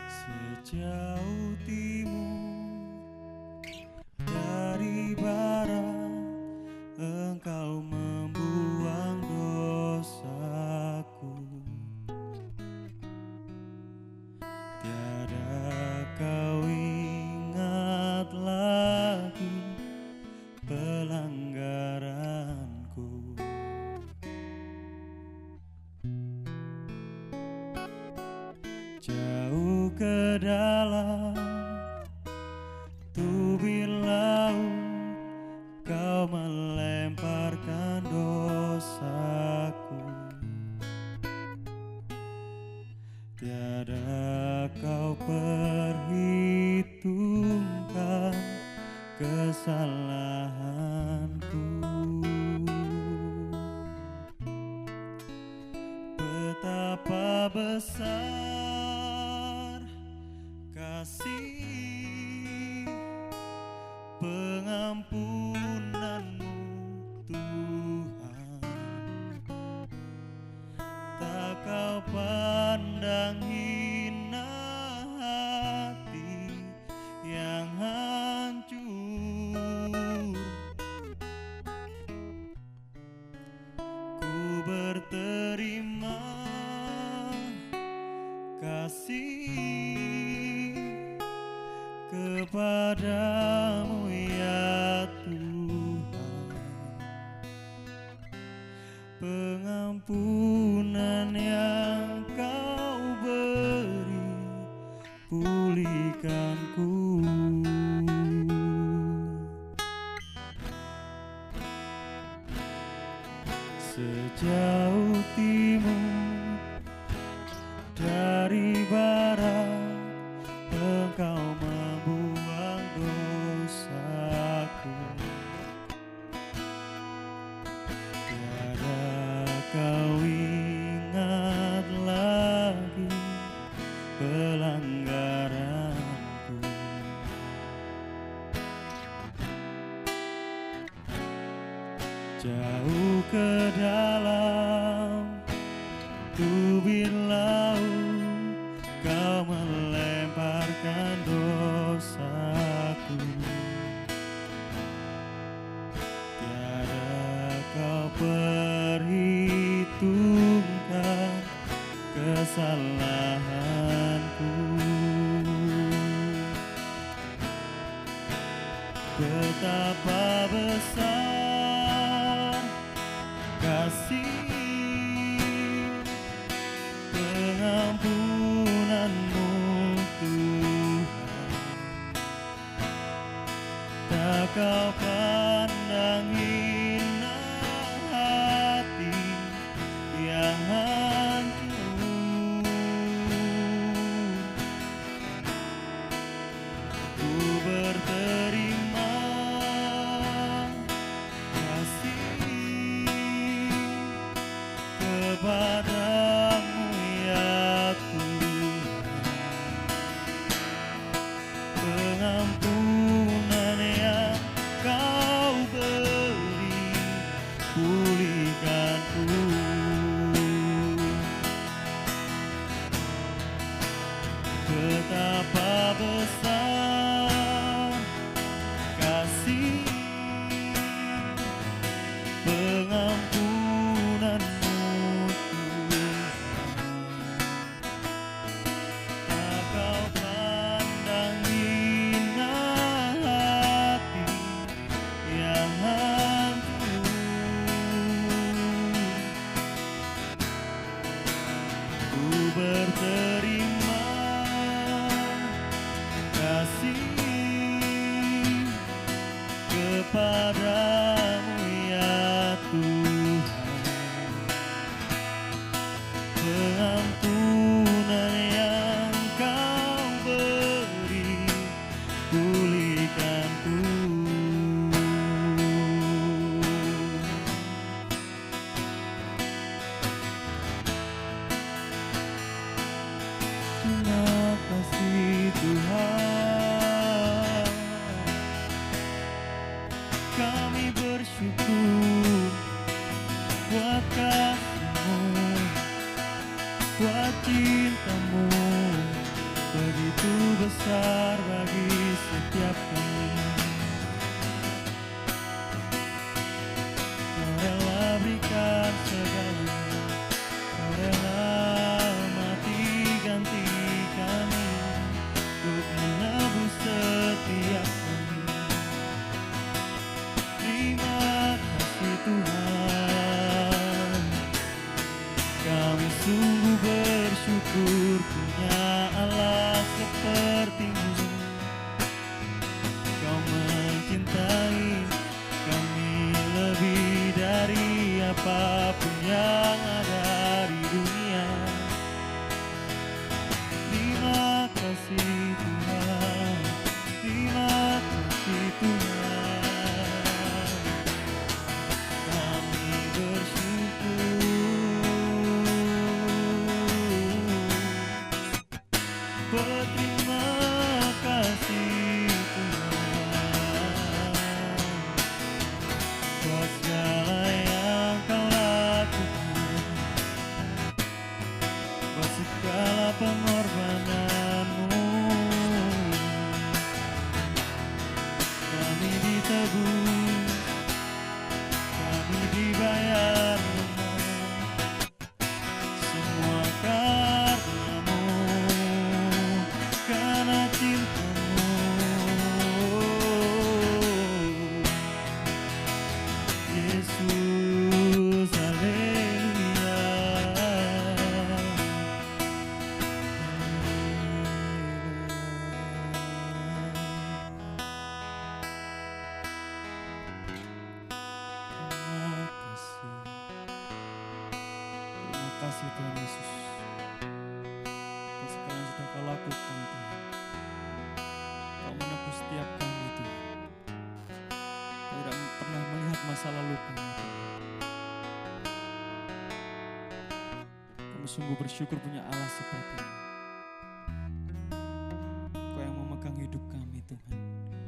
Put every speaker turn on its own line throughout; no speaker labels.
Sejauh timur dari barat, Engkau membuang dosaku. Tiada kau ingat lagi pelanggaranku. Jauh ke dalam tubir laut, kau melemparkan dosaku. Tiada kau perhitungkan kesalahanku. Betapa besar kasih pengampunanmu, Tuhan. Tak kau pandang hina hati yang hancur. Ku berterima kasih kepadamu ya Tuhan. Pengampunan yang kau beri, pulihkanku. Sejauh timur dari barat, Engkau membuang dosaku. Tiada kau ingat lagi pelanggaranku. Jauh ke dalam tubir laut, kau melemparkan dosaku. Tiada kau perhitungkan kesalahanku. Betapa besar kasih pengampunanmu, Tuhan. Tak kau pandang hina hati yang hancur. Ku berterima kasih kepadamu ya Tuhan. Pengampunan yang kau beri, pulihkanku. Betapa besar kasih pengampunanmu, Tuhan. Tak kau pandang hina hati yang hancur. Ku berterima Tuhan Yesus. Atas segala yang sudah Kau lakukan Tuhan. Kau menebus setiap kami Tuhan. Kau tidak pernah melihat masa lalu kami Tuhan. Kami sungguh bersyukur punya Allah seperti ini. Kau yang memegang hidup kami Tuhan.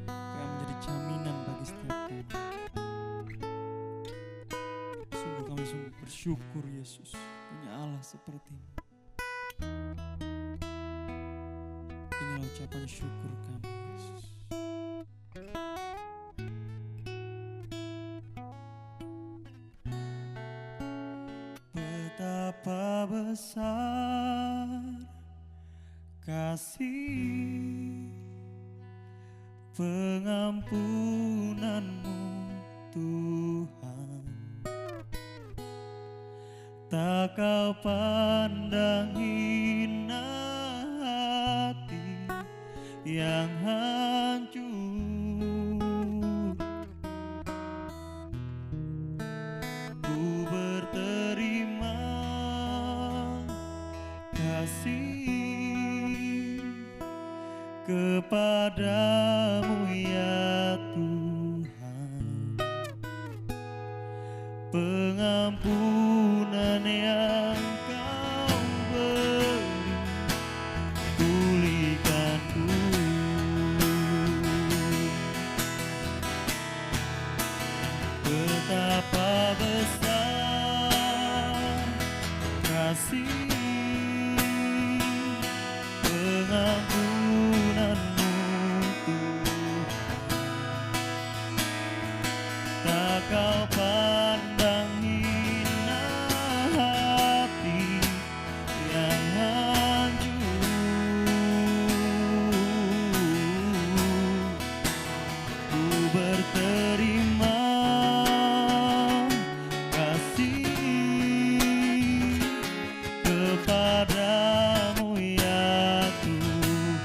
Kau yang menjadi jaminan bagi setiap kami. Kami sungguh bersyukur Yesus punya Allah seperti ini. Inilah ucapan syukur kami Yesus. Betapa besar kasih pengampunan-Mu Tuhan. Tak Kau pandang hina hati yang hancur. Ku berterima kasih kepadamu ya Tuhan. Pengampunan yang Kau beri, pulihkanku. Betapa besar kasih pengampunan-Mu Tuhan. Tak Kau pandang hina hati yang hancur. Ku berterima kasih kepadamu ya Tuhan.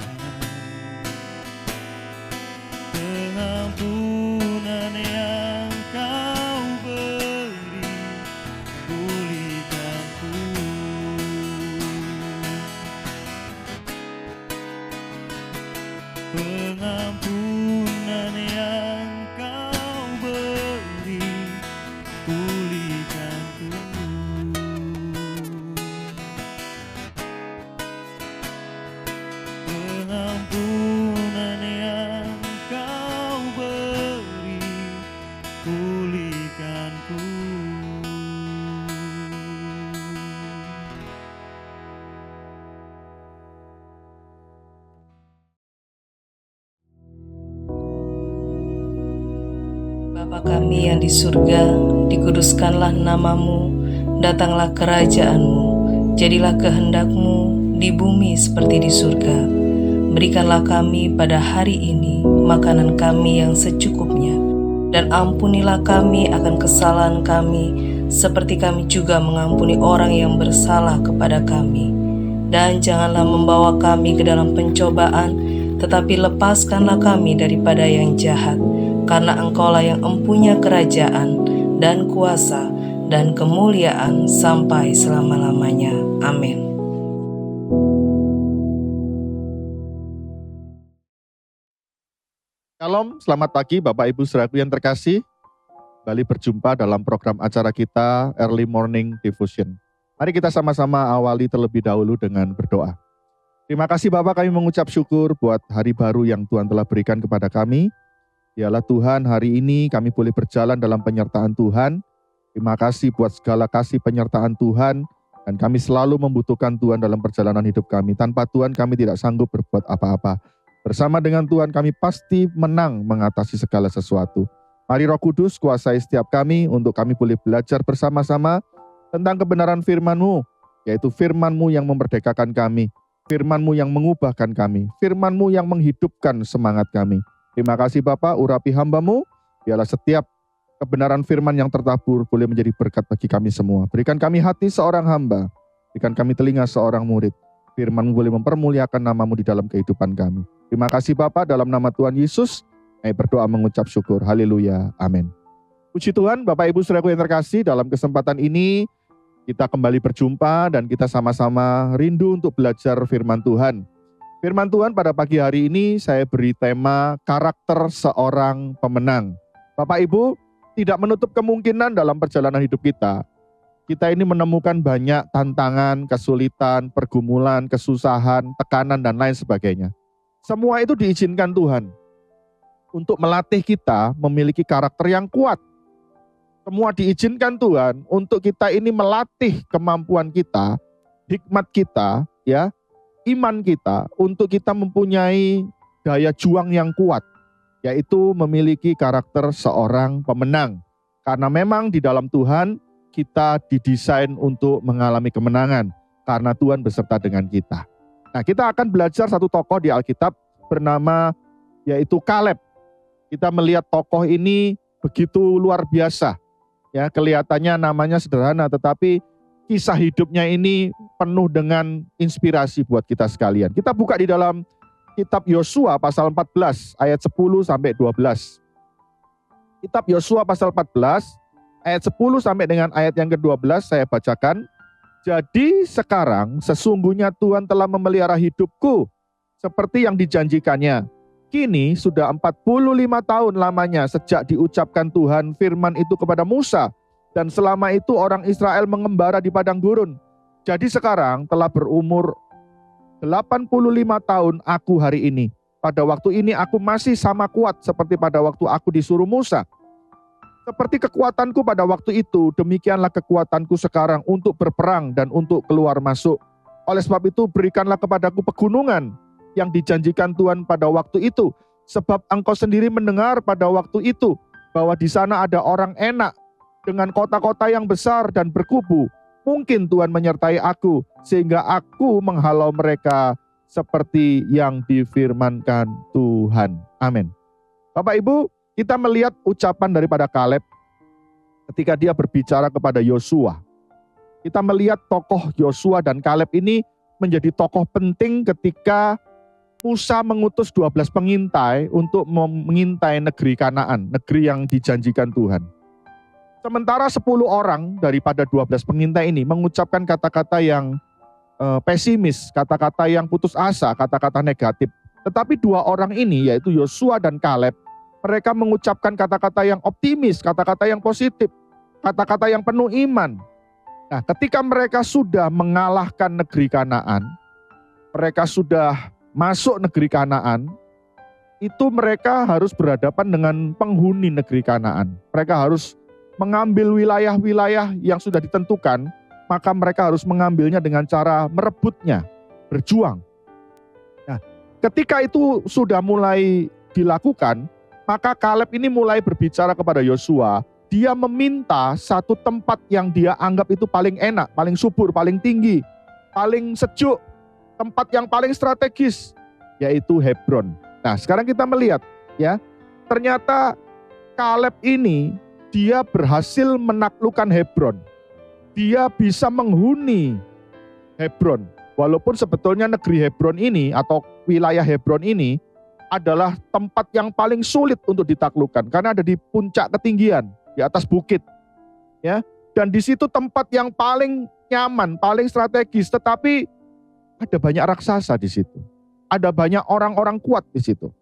Pengampunan yang Kau beri, pulihkanku. Pengampunan yang Kau beri, pulihkanku. Pengampunan yang Kau beri, pulihkanku.
Bapa kami yang di surga, dikuduskanlah nama-Mu, datanglah kerajaan-Mu, jadilah kehendak-Mu di bumi seperti di surga. Berikanlah kami pada hari ini makanan kami yang secukupnya, dan ampunilah kami akan kesalahan kami, seperti kami juga mengampuni orang yang bersalah kepada kami. Dan janganlah membawa kami ke dalam pencobaan, tetapi lepaskanlah kami daripada yang jahat. Karena Engkaulah yang empunya kerajaan dan kuasa dan kemuliaan sampai selama-lamanya. Amin.
Shalom, selamat pagi Bapak Ibu Saudaraku yang terkasih. Kembali berjumpa dalam program acara kita Early Morning Devotion. Mari kita sama-sama awali terlebih dahulu dengan berdoa. Terima kasih Bapak, kami mengucap syukur buat hari baru yang Tuhan telah berikan kepada kami. Dialah Tuhan, hari ini kami boleh berjalan dalam penyertaan Tuhan. Terima kasih buat segala kasih penyertaan Tuhan. Dan kami selalu membutuhkan Tuhan dalam perjalanan hidup kami. Tanpa Tuhan kami tidak sanggup berbuat apa-apa. Bersama dengan Tuhan kami pasti menang mengatasi segala sesuatu. Mari Roh Kudus kuasai setiap kami untuk kami boleh belajar bersama-sama tentang kebenaran firman-Mu. Yaitu firman-Mu yang memerdekakan kami. Firman-Mu yang mengubahkan kami. Firman-Mu yang menghidupkan semangat kami. Terima kasih Bapak, urapi hamba-Mu, biarlah setiap kebenaran firman yang tertabur boleh menjadi berkat bagi kami semua. Berikan kami hati seorang hamba, berikan kami telinga seorang murid. Firman-Mu boleh mempermuliakan nama-Mu di dalam kehidupan kami. Terima kasih Bapak, dalam nama Tuhan Yesus, kami berdoa mengucap syukur. Haleluya, amin. Puji Tuhan, Bapak Ibu Saudaraku yang terkasih, dalam kesempatan ini Kita kembali berjumpa dan kita sama-sama rindu untuk belajar firman Tuhan. Firman Tuhan pada pagi hari ini saya beri tema karakter seorang pemenang. Bapak Ibu, tidak menutup kemungkinan dalam perjalanan hidup kita. Kita ini menemukan banyak tantangan, kesulitan, pergumulan, kesusahan, tekanan, dan lain sebagainya. Semua itu diizinkan Tuhan untuk melatih kita memiliki karakter yang kuat. Semua diizinkan Tuhan untuk kita ini melatih kemampuan kita, hikmat kita, ya, iman kita untuk kita mempunyai daya juang yang kuat, yaitu memiliki karakter seorang pemenang. Karena memang di dalam Tuhan kita didesain untuk mengalami kemenangan karena Tuhan beserta dengan kita. Nah, kita akan belajar satu tokoh di Alkitab bernama yaitu Kaleb. Kita melihat tokoh ini begitu luar biasa. Ya, kelihatannya namanya sederhana, tetapi kisah hidupnya ini penuh dengan inspirasi buat kita sekalian. Kita buka di dalam kitab Yosua pasal 14 ayat 10 sampai 12. Kitab Yosua pasal 14 ayat 10 sampai dengan ayat yang ke-12 saya bacakan. Jadi sekarang sesungguhnya Tuhan telah memelihara hidupku seperti yang dijanjikannya. Kini sudah 45 tahun lamanya sejak diucapkan Tuhan firman itu kepada Musa. Dan selama itu orang Israel mengembara di padang gurun. Jadi sekarang telah berumur 85 tahun aku hari ini. Pada waktu ini aku masih sama kuat seperti pada waktu aku disuruh Musa. Seperti kekuatanku pada waktu itu, demikianlah kekuatanku sekarang untuk berperang dan untuk keluar masuk. Oleh sebab itu berikanlah kepadaku pegunungan yang dijanjikan Tuhan pada waktu itu. Sebab engkau sendiri mendengar pada waktu itu bahwa di sana ada orang enak dengan kota-kota yang besar dan berkubu. Mungkin Tuhan menyertai aku sehingga aku menghalau mereka seperti yang difirmankan Tuhan. Amin. Bapak Ibu, kita melihat ucapan daripada Kaleb ketika dia berbicara kepada Yosua. Kita melihat tokoh Yosua dan Kaleb ini menjadi tokoh penting ketika Musa mengutus 12 pengintai untuk mengintai negeri Kanaan, negeri yang dijanjikan Tuhan. Sementara 10 orang daripada 12 pengintai ini mengucapkan kata-kata yang pesimis, kata-kata yang putus asa, kata-kata negatif. Tetapi 2 orang ini yaitu Yosua dan Kaleb, mereka mengucapkan kata-kata yang optimis, kata-kata yang positif, kata-kata yang penuh iman. Nah, ketika mereka sudah mengalahkan negeri Kanaan, mereka sudah masuk negeri Kanaan, itu mereka harus berhadapan dengan penghuni negeri Kanaan. Mereka harus mengambil wilayah-wilayah yang sudah ditentukan, maka mereka harus mengambilnya dengan cara merebutnya, berjuang. Nah, ketika itu sudah mulai dilakukan, maka Kaleb ini mulai berbicara kepada Yosua. Dia meminta satu tempat yang dia anggap itu paling enak, paling subur, paling tinggi, paling sejuk, tempat yang paling strategis, yaitu Hebron. Nah, sekarang kita melihat, ya, ternyata Kaleb ini dia berhasil menaklukkan Hebron. Dia bisa menghuni Hebron. Walaupun sebetulnya negeri Hebron ini atau wilayah Hebron ini adalah tempat yang paling sulit untuk ditaklukkan karena ada di puncak ketinggian, di atas bukit. Ya, dan di situ tempat yang paling nyaman, paling strategis, tetapi ada banyak raksasa di situ. Ada banyak orang-orang kuat di situ.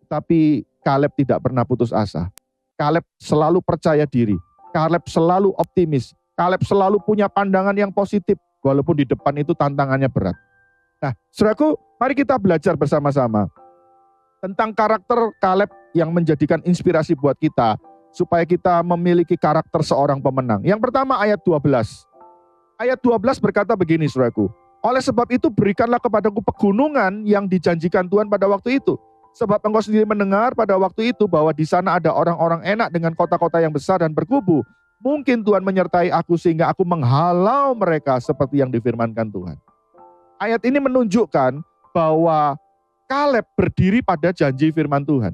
Tapi Kaleb tidak pernah putus asa. Kaleb selalu percaya diri. Kaleb selalu optimis. Kaleb selalu punya pandangan yang positif. Walaupun di depan itu tantangannya berat. Nah, saudaraku, mari kita belajar bersama-sama tentang karakter Kaleb yang menjadikan inspirasi buat kita. Supaya kita memiliki karakter seorang pemenang. Yang pertama ayat 12. Ayat 12 berkata begini, saudaraku. Oleh sebab itu berikanlah kepadaku pegunungan yang dijanjikan Tuhan pada waktu itu. Sebab engkau sendiri mendengar pada waktu itu bahwa di sana ada orang-orang enak dengan kota-kota yang besar dan berkubu. Mungkin Tuhan menyertai aku sehingga aku menghalau mereka seperti yang difirmankan Tuhan. Ayat ini menunjukkan bahwa Kaleb berdiri pada janji firman Tuhan.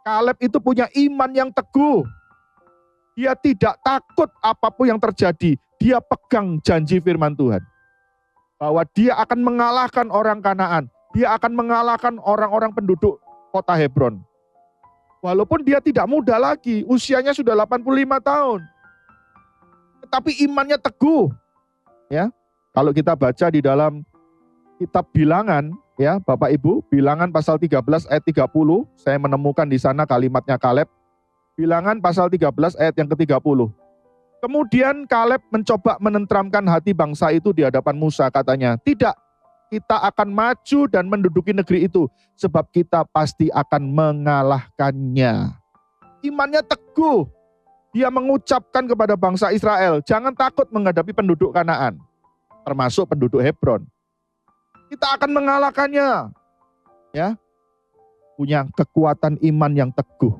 Kaleb itu punya iman yang teguh. Dia tidak takut apapun yang terjadi. Dia pegang janji firman Tuhan. Bahwa dia akan mengalahkan orang Kanaan. Dia akan mengalahkan orang-orang penduduk kota Hebron. Walaupun dia tidak muda lagi, usianya sudah 85 tahun. tetapi imannya teguh. Ya, kalau kita baca di dalam kitab Bilangan, ya Bapak Ibu, Bilangan pasal 13 ayat 30, saya menemukan di sana kalimatnya Kaleb. Bilangan pasal 13 ayat yang ke-30. Kemudian Kaleb mencoba menenteramkan hati bangsa itu di hadapan Musa, katanya, tidak, kita akan maju dan menduduki negeri itu, sebab kita pasti akan mengalahkannya. Imannya teguh. Dia mengucapkan kepada bangsa Israel, jangan takut menghadapi penduduk Kanaan, termasuk penduduk Hebron. Kita akan mengalahkannya. Ya, punya kekuatan iman yang teguh.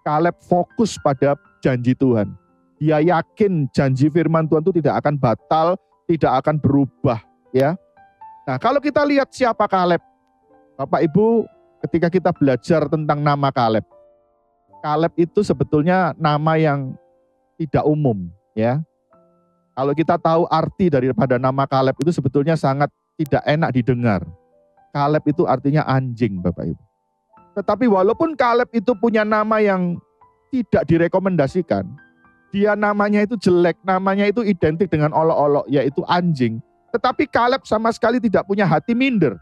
Kaleb fokus pada janji Tuhan. Dia yakin janji firman Tuhan itu tidak akan batal, tidak akan berubah. Ya. Nah, kalau kita lihat siapa Kaleb, Bapak Ibu, ketika kita belajar tentang nama Kaleb, Kaleb itu sebetulnya nama yang tidak umum. Ya. Kalau kita tahu arti daripada nama Kaleb itu sebetulnya sangat tidak enak didengar. Kaleb itu artinya anjing, Bapak Ibu. Tetapi walaupun Kaleb itu punya nama yang tidak direkomendasikan, dia namanya itu jelek, namanya itu identik dengan olok-olok, yaitu anjing. Tetapi Kaleb sama sekali tidak punya hati minder.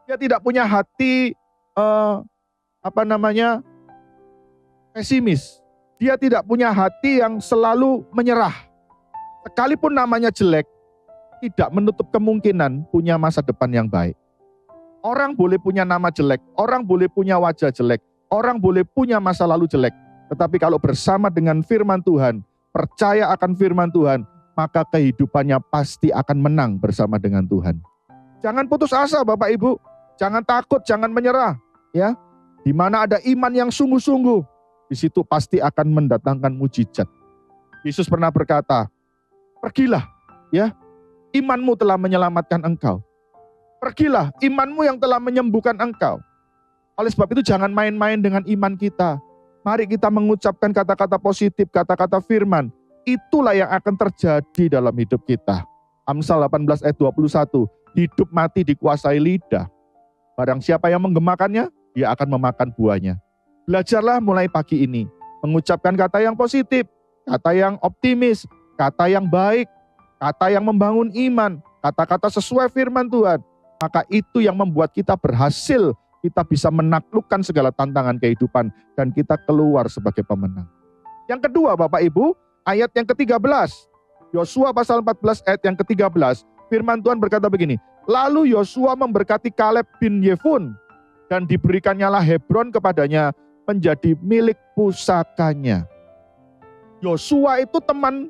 Dia tidak punya hati pesimis. Dia tidak punya hati yang selalu menyerah. Sekalipun namanya jelek, tidak menutup kemungkinan punya masa depan yang baik. Orang boleh punya nama jelek, orang boleh punya wajah jelek, orang boleh punya masa lalu jelek. Tetapi kalau bersama dengan firman Tuhan, percaya akan firman Tuhan, maka kehidupannya pasti akan menang bersama dengan Tuhan. Jangan putus asa Bapak Ibu, jangan takut, jangan menyerah. Ya, di mana ada iman yang sungguh-sungguh, di situ pasti akan mendatangkan mujizat. Yesus pernah berkata, pergilah, ya, imanmu telah menyelamatkan engkau. Pergilah, imanmu yang telah menyembuhkan engkau. Oleh sebab itu jangan main-main dengan iman kita. Mari kita mengucapkan kata-kata positif, kata-kata firman. Itulah yang akan terjadi dalam hidup kita. Amsal 18 ayat 21, hidup mati dikuasai lidah. Barang siapa yang menggemakannya, dia akan memakan buahnya. Belajarlah mulai pagi ini, mengucapkan kata yang positif, kata yang optimis, kata yang baik, kata yang membangun iman, kata-kata sesuai firman Tuhan. Maka itu yang membuat kita berhasil, kita bisa menaklukkan segala tantangan kehidupan, dan kita keluar sebagai pemenang. Yang kedua Bapak Ibu, ayat yang ke-13. Yosua pasal 14 ayat yang ke-13. Firman Tuhan berkata begini, lalu Yosua memberkati Kaleb bin Yefun, dan diberikannya Hebron kepadanya menjadi milik pusakanya. Yosua itu teman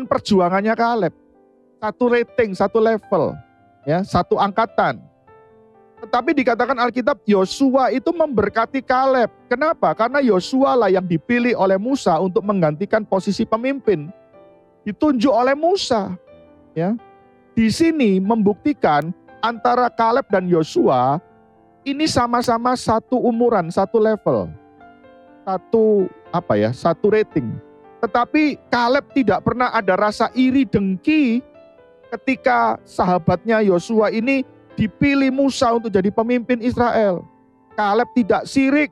perjuangannya Kaleb. Satu rating, satu level. Ya, satu angkatan. Tetapi dikatakan Alkitab Yosua itu memberkati Kaleb. Kenapa? Karena Yosua lah yang dipilih oleh Musa untuk menggantikan posisi pemimpin. Ditunjuk oleh Musa. Ya. Di sini membuktikan antara Kaleb dan Yosua ini sama-sama satu umuran, satu level. Satu rating. Tetapi Kaleb tidak pernah ada rasa iri dengki ketika sahabatnya Yosua ini dipilih Musa untuk jadi pemimpin Israel. Kaleb tidak sirik,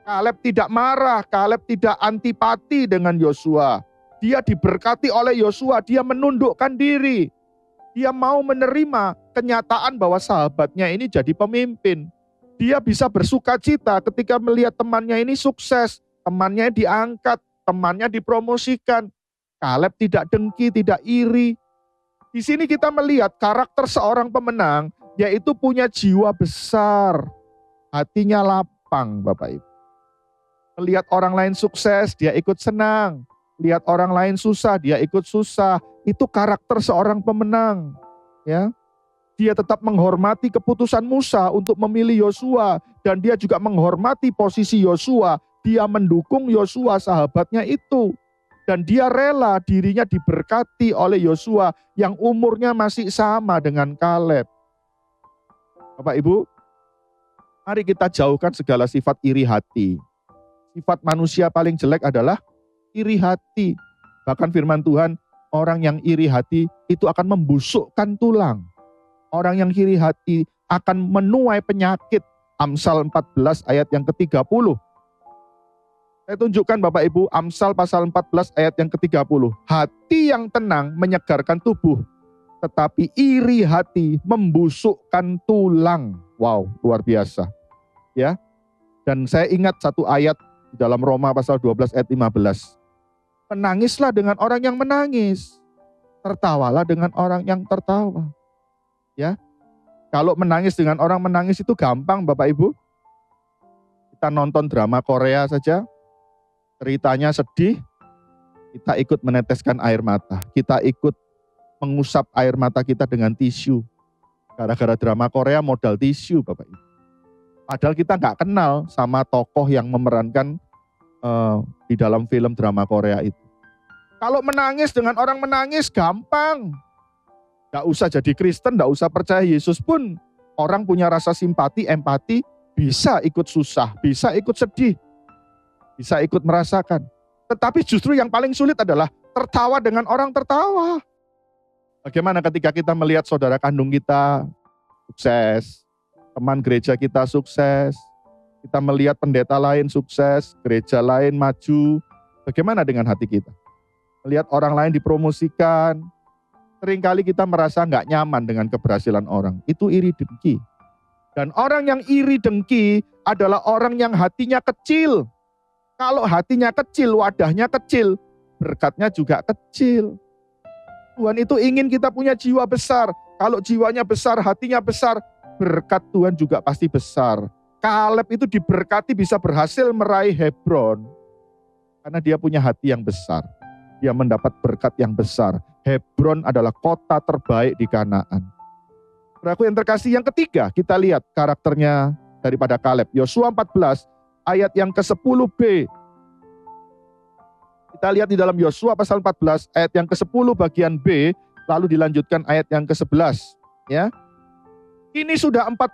Kaleb tidak marah, Kaleb tidak antipati dengan Yosua. Dia diberkati oleh Yosua, dia menundukkan diri. Dia mau menerima kenyataan bahwa sahabatnya ini jadi pemimpin. Dia bisa bersuka cita ketika melihat temannya ini sukses, temannya diangkat, temannya dipromosikan. Kaleb tidak dengki, tidak iri. Di sini kita melihat karakter seorang pemenang, yaitu punya jiwa besar, hatinya lapang Bapak Ibu. Melihat orang lain sukses, dia ikut senang. Lihat orang lain susah, dia ikut susah. Itu karakter seorang pemenang. Ya, dia tetap menghormati keputusan Musa untuk memilih Yosua, dan dia juga menghormati posisi Yosua. Dia mendukung Yosua, sahabatnya itu. Dan dia rela dirinya diberkati oleh Yosua yang umurnya masih sama dengan Kaleb. Bapak Ibu, mari kita jauhkan segala sifat iri hati. Sifat manusia paling jelek adalah iri hati. Bahkan firman Tuhan, orang yang iri hati itu akan membusukkan tulang. Orang yang iri hati akan menuai penyakit. Amsal 14 ayat yang ke-30. Saya tunjukkan Bapak Ibu, Amsal pasal 14 ayat yang ke-30. Hati yang tenang menyegarkan tubuh, tetapi iri hati membusukkan tulang. Wow, luar biasa. Ya. Dan saya ingat satu ayat di dalam Roma pasal 12 ayat 15. Menangislah dengan orang yang menangis, tertawalah dengan orang yang tertawa. Ya. Kalau menangis dengan orang menangis itu gampang Bapak Ibu. Kita nonton drama Korea saja, ceritanya sedih, kita ikut meneteskan air mata. Kita ikut mengusap air mata kita dengan tisu. Gara-gara drama Korea modal tisu Bapak Ibu. Padahal kita nggak kenal sama tokoh yang memerankan di dalam film drama Korea itu. Kalau menangis dengan orang menangis gampang. Nggak usah jadi Kristen, nggak usah percaya Yesus pun. Orang punya rasa simpati, empati, bisa ikut susah, bisa ikut sedih. Bisa ikut merasakan. Tetapi justru yang paling sulit adalah tertawa dengan orang tertawa. Bagaimana ketika kita melihat saudara kandung kita sukses, teman gereja kita sukses, kita melihat pendeta lain sukses, gereja lain maju, bagaimana dengan hati kita? Melihat orang lain dipromosikan, seringkali kita merasa nggak nyaman dengan keberhasilan orang. Itu iri dengki. Dan orang yang iri dengki adalah orang yang hatinya kecil. Kalau hatinya kecil, wadahnya kecil, berkatnya juga kecil. Tuhan itu ingin kita punya jiwa besar. Kalau jiwanya besar, hatinya besar, berkat Tuhan juga pasti besar. Kaleb itu diberkati bisa berhasil meraih Hebron. Karena dia punya hati yang besar. Dia mendapat berkat yang besar. Hebron adalah kota terbaik di Kanaan. Saudaraku yang terkasih, yang ketiga kita lihat karakternya daripada Kaleb. Yosua 14 ayat yang ke-10b. Kita lihat di dalam Yosua pasal 14 ayat yang ke-10 bagian B, lalu dilanjutkan ayat yang ke-11. Ya. Ini sudah 45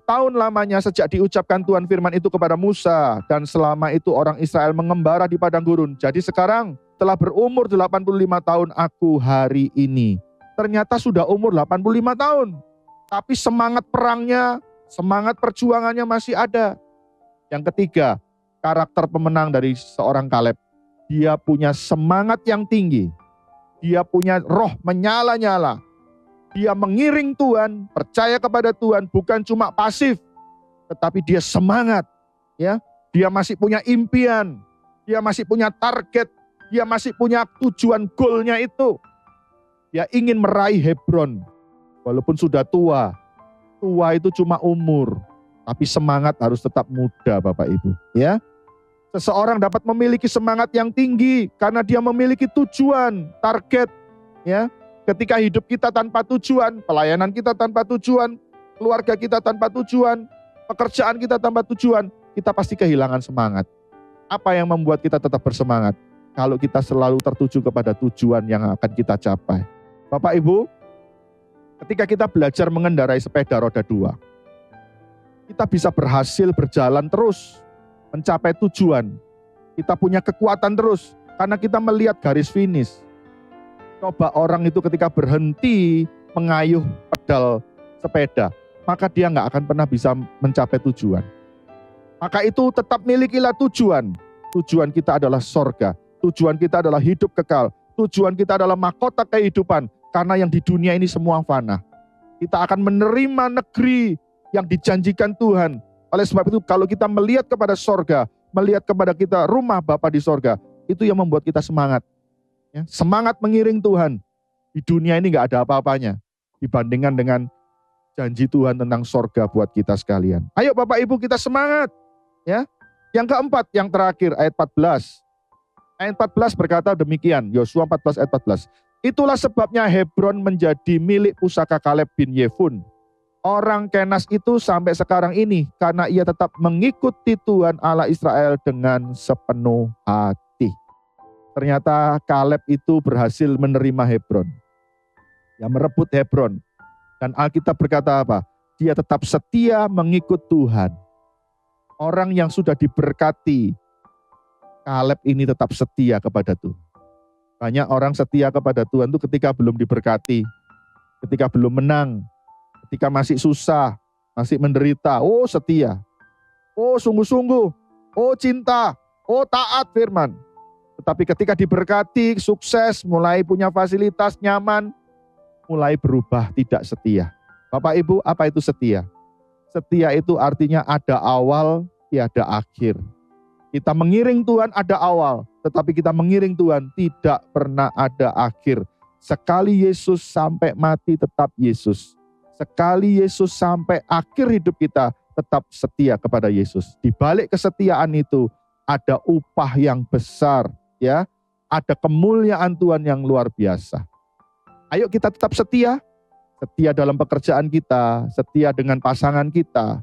tahun lamanya sejak diucapkan Tuhan firman itu kepada Musa, dan selama itu orang Israel mengembara di padang gurun. Jadi sekarang telah berumur 85 tahun aku hari ini. Ternyata sudah umur 85 tahun. Tapi semangat perangnya, semangat perjuangannya masih ada. Yang ketiga, karakter pemenang dari seorang Kaleb. Dia punya semangat yang tinggi. Dia punya roh menyala-nyala. Dia mengiring Tuhan, percaya kepada Tuhan, bukan cuma pasif, tetapi dia semangat. Ya, dia masih punya impian, dia masih punya target, dia masih punya tujuan goalnya itu. Dia ingin meraih Hebron, walaupun sudah tua. Tua itu cuma umur, tapi semangat harus tetap muda, Bapak Ibu. Ya, seseorang dapat memiliki semangat yang tinggi karena dia memiliki tujuan, target. Ya. Ketika hidup kita tanpa tujuan, pelayanan kita tanpa tujuan, keluarga kita tanpa tujuan, pekerjaan kita tanpa tujuan, kita pasti kehilangan semangat. Apa yang membuat kita tetap bersemangat? Kalau kita selalu tertuju kepada tujuan yang akan kita capai. Bapak Ibu, ketika kita belajar mengendarai sepeda roda 2, kita bisa berhasil berjalan terus, mencapai tujuan. Kita punya kekuatan terus, karena kita melihat garis finish. Coba orang itu ketika berhenti mengayuh pedal sepeda, maka dia nggak akan pernah bisa mencapai tujuan. Maka itu tetap milikilah tujuan. Tujuan kita adalah sorga. Tujuan kita adalah hidup kekal. Tujuan kita adalah mahkota kehidupan. Karena yang di dunia ini semua fana. Kita akan menerima negeri yang dijanjikan Tuhan. Oleh sebab itu kalau kita melihat kepada sorga, melihat kepada kita rumah Bapa di sorga, itu yang membuat kita semangat. Ya, semangat mengiring Tuhan. Di dunia ini gak ada apa-apanya dibandingkan dengan janji Tuhan tentang sorga buat kita sekalian. Ayo Bapak Ibu kita semangat. Ya. Yang keempat, yang terakhir ayat 14. Ayat 14 berkata demikian, Yosua 14 ayat 14. Itulah sebabnya Hebron menjadi milik pusaka Kaleb bin Yefun. Orang Kenas itu sampai sekarang ini karena ia tetap mengikuti Tuhan Allah Israel dengan sepenuh hati. Ternyata Kaleb itu berhasil menerima Hebron. Ya, merebut Hebron. Dan Alkitab berkata apa? Dia tetap setia mengikut Tuhan. Orang yang sudah diberkati, Kaleb ini tetap setia kepada Tuhan. Banyak orang setia kepada Tuhan itu ketika belum diberkati, ketika belum menang, ketika masih susah, masih menderita. Oh setia, oh sungguh-sungguh, oh cinta. Oh, taat firman. Tetapi ketika diberkati, sukses, mulai punya fasilitas, nyaman, mulai berubah tidak setia. Bapak Ibu, apa itu setia? Setia itu artinya ada awal, tiada akhir. Kita mengiring Tuhan ada awal, tetapi kita mengiring Tuhan tidak pernah ada akhir. Sekali Yesus sampai mati tetap Yesus. Sekali Yesus sampai akhir hidup kita tetap setia kepada Yesus. Di balik kesetiaan itu ada upah yang besar, ya. Ada kemuliaan Tuhan yang luar biasa. Ayo kita tetap setia. Setia dalam pekerjaan kita, setia dengan pasangan kita,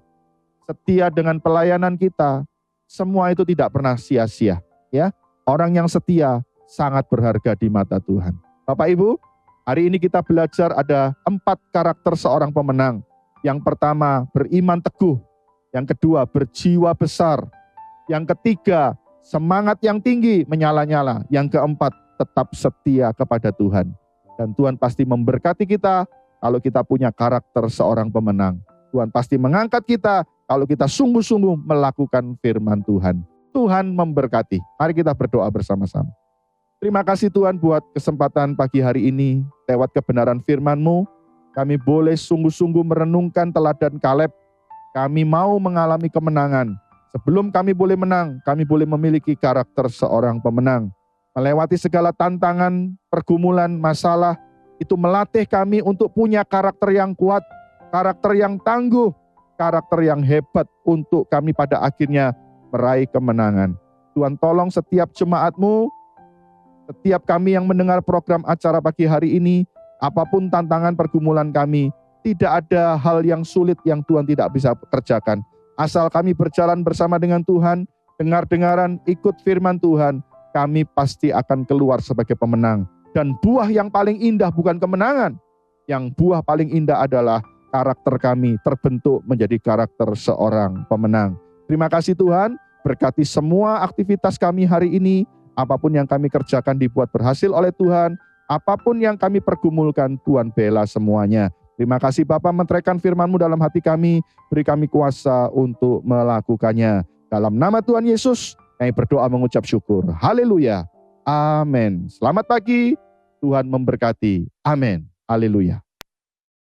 setia dengan pelayanan kita. Semua itu tidak pernah sia-sia, ya. Orang yang setia sangat berharga di mata Tuhan. Bapak Ibu, hari ini kita belajar ada 4 karakter seorang pemenang. Yang pertama, beriman teguh. Yang kedua, berjiwa besar. Yang ketiga, semangat yang tinggi, menyala-nyala. Yang keempat, tetap setia kepada Tuhan. Dan Tuhan pasti memberkati kita kalau kita punya karakter seorang pemenang. Tuhan pasti mengangkat kita kalau kita sungguh-sungguh melakukan firman Tuhan. Tuhan memberkati. Mari kita berdoa bersama-sama. Terima kasih Tuhan buat kesempatan pagi hari ini. Lewat kebenaran firman-Mu, kami boleh sungguh-sungguh merenungkan teladan Kaleb. Kami mau mengalami kemenangan. Sebelum kami boleh menang, kami boleh memiliki karakter seorang pemenang. Melewati segala tantangan, pergumulan, masalah, itu melatih kami untuk punya karakter yang kuat, karakter yang tangguh, karakter yang hebat untuk kami pada akhirnya meraih kemenangan. Tuhan tolong setiap jemaat-Mu, setiap kami yang mendengar program acara pagi hari ini, apapun tantangan pergumulan kami, tidak ada hal yang sulit yang Tuhan tidak bisa kerjakan. Asal kami berjalan bersama dengan Tuhan, dengar-dengaran, ikut firman Tuhan, kami pasti akan keluar sebagai pemenang. Dan buah yang paling indah bukan kemenangan. Yang buah paling indah adalah karakter kami terbentuk menjadi karakter seorang pemenang. Terima kasih Tuhan, berkati semua aktivitas kami hari ini. Apapun yang kami kerjakan dibuat berhasil oleh Tuhan. Apapun yang kami pergumulkan, Tuhan bela semuanya. Terima kasih Bapa, menteraikan firman-Mu dalam hati kami. Beri kami kuasa untuk melakukannya. Dalam nama Tuhan Yesus, kami berdoa mengucap syukur. Haleluya. Amin. Selamat pagi. Tuhan memberkati. Amin. Haleluya.